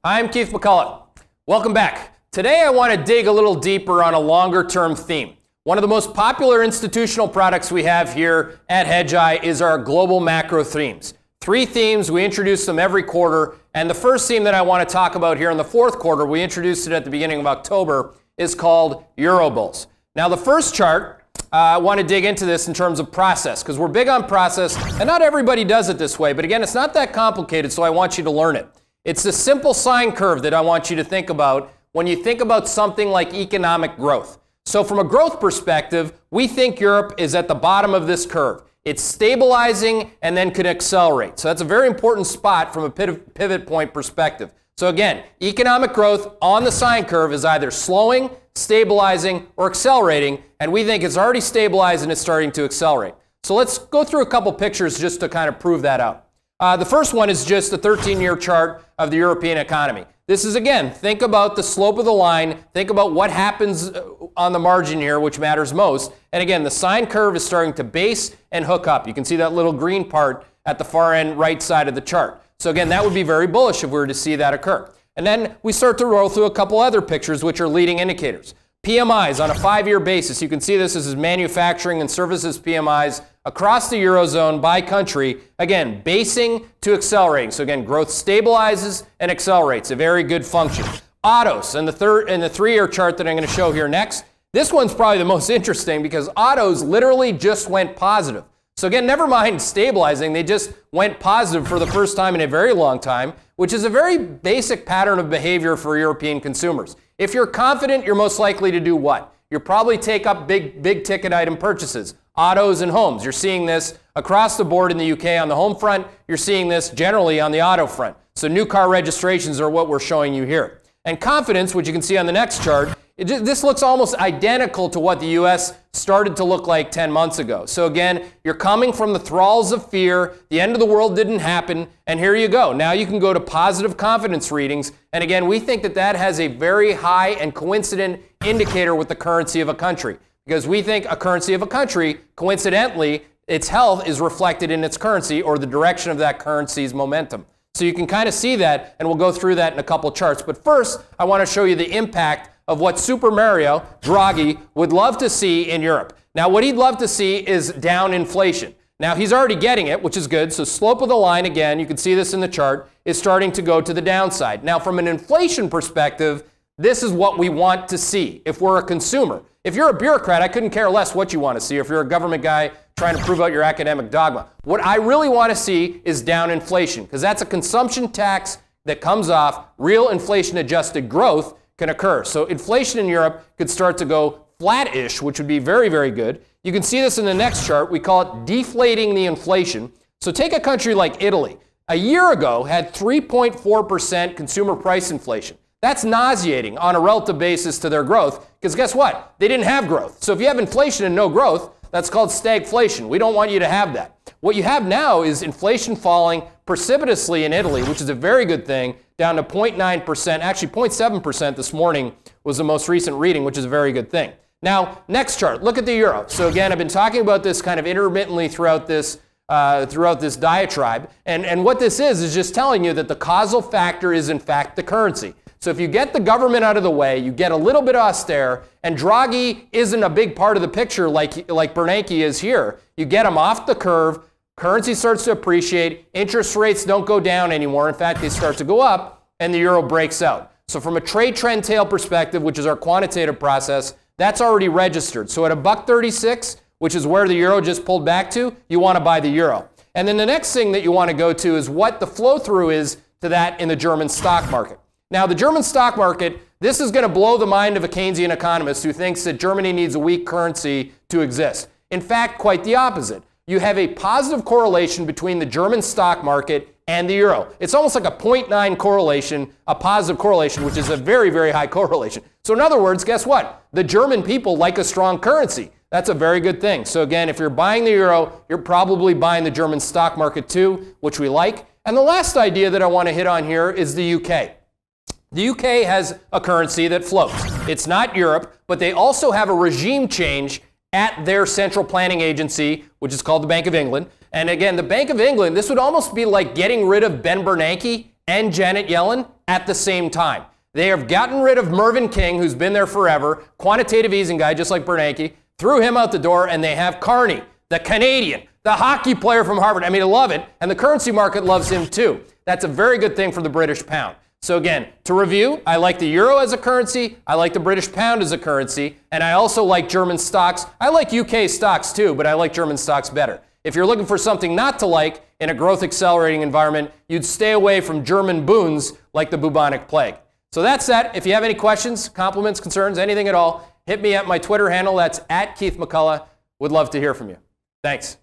Hi, I'm Keith McCullough. Welcome back. Today I want to dig a little deeper on a longer-term theme. One of the most popular institutional products we have here at Hedgeye is our global macro themes. 3 themes, we introduce them every quarter, and the first theme that I want to talk about here in the fourth quarter, we introduced it at the beginning of October, is called Euro Bulls. Now the first chart, I want to dig into this in terms of process, because we're big on process, and not everybody does it this way, but again, it's not that complicated, so I want you to learn it. It's the simple sine curve that I want you to think about when you think about something like economic growth. So from a growth perspective, we think Europe is at the bottom of this curve. It's stabilizing and then could accelerate. So that's a very important spot from a pivot point perspective. So again, economic growth on the sine curve is either slowing, stabilizing, or accelerating, and we think it's already stabilized and it's starting to accelerate. So let's go through a couple pictures just to kind of prove that out. The first one is just a 13-year chart of the European economy. This is, again, think about the slope of the line, think about what happens on the margin here, which matters most. And again, the sine curve is starting to base and hook up. You can see that little green part at the far end right side of the chart. So again, that would be very bullish if we were to see that occur. And then we start to roll through a couple other pictures, which are leading indicators. PMIs on a 5-year basis. You can see this is manufacturing and services PMIs across the Eurozone by country. Again, basing to accelerating. So again, growth stabilizes and accelerates. A very good function. Autos and the 3-year chart that I'm going to show here next. This one's probably the most interesting because autos literally just went positive. So again, never mind stabilizing, they just went positive for the first time in a very long time, which is a very basic pattern of behavior for European consumers. If you're confident, you're most likely to do what? You'll probably take up big ticket item purchases, autos and homes. You're seeing this across the board in the UK on the home front. You're seeing this generally on the auto front. So new car registrations are what we're showing you here. And confidence, which you can see on the next chart, this looks almost identical to what the US started to look like 10 months ago. So again, you're coming from the thralls of fear, the end of the world didn't happen, and here you go. Now you can go to positive confidence readings, and again, we think that that has a very high and coincident indicator with the currency of a country. Because we think a currency of a country, coincidentally, its health is reflected in its currency or the direction of that currency's momentum. So you can kind of see that, and we'll go through that in a couple charts. But first, I want to show you the impact of what Super Mario, Draghi, would love to see in Europe. Now, what he'd love to see is down inflation. Now, he's already getting it, which is good. So slope of the line, again, you can see this in the chart, is starting to go to the downside. Now, from an inflation perspective, this is what we want to see if we're a consumer. If you're a bureaucrat, I couldn't care less what you want to see. If you're a government guy trying to prove out your academic dogma. What I really want to see is down inflation, because that's a consumption tax that comes off. Real inflation-adjusted growth can occur. So inflation in Europe could start to go flat-ish, which would be very, very good. You can see this in the next chart. We call it deflating the inflation. So take a country like Italy. A year ago had 3.4% consumer price inflation. That's nauseating on a relative basis to their growth, because guess what? They didn't have growth. So if you have inflation and no growth, that's called stagflation. We don't want you to have that. What you have now is inflation falling precipitously in Italy, which is a very good thing, down to 0.9%. Actually, 0.7% this morning was the most recent reading, which is a very good thing. Now, next chart, look at the euro. So again, I've been talking about this kind of intermittently throughout this diatribe. And what this is just telling you that the causal factor is, in fact, the currency. So if you get the government out of the way, you get a little bit austere, and Draghi isn't a big part of the picture like Bernanke is here. You get him off the curve, currency starts to appreciate, interest rates don't go down anymore. In fact, they start to go up, and the euro breaks out. So from a trade trend tail perspective, which is our quantitative process, that's already registered. So at $1.36, which is where the euro just pulled back to, you want to buy the euro. And then the next thing that you want to go to is what the flow through is to that in the German stock market. Now, the German stock market, this is going to blow the mind of a Keynesian economist who thinks that Germany needs a weak currency to exist. In fact, quite the opposite. You have a positive correlation between the German stock market and the euro. It's almost like a 0.9 correlation, a positive correlation, which is a very, very high correlation. So in other words, guess what? The German people like a strong currency. That's a very good thing. So again, if you're buying the euro, you're probably buying the German stock market too, which we like. And the last idea that I want to hit on here is the UK. The UK has a currency that floats. It's not Europe, but they also have a regime change at their central planning agency, which is called the Bank of England. And again, the Bank of England, this would almost be like getting rid of Ben Bernanke and Janet Yellen at the same time. They have gotten rid of Mervyn King, who's been there forever, quantitative easing guy, just like Bernanke, threw him out the door, and they have Carney, the Canadian, the hockey player from Harvard. I mean, I love it, and the currency market loves him too. That's a very good thing for the British pound. So again, to review, I like the euro as a currency, I like the British pound as a currency, and I also like German stocks. I like UK stocks too, but I like German stocks better. If you're looking for something not to like in a growth accelerating environment, you'd stay away from German boons like the bubonic plague. So that's that. If you have any questions, compliments, concerns, anything at all, hit me at my Twitter handle. That's @Keith McCullough. Would love to hear from you. Thanks.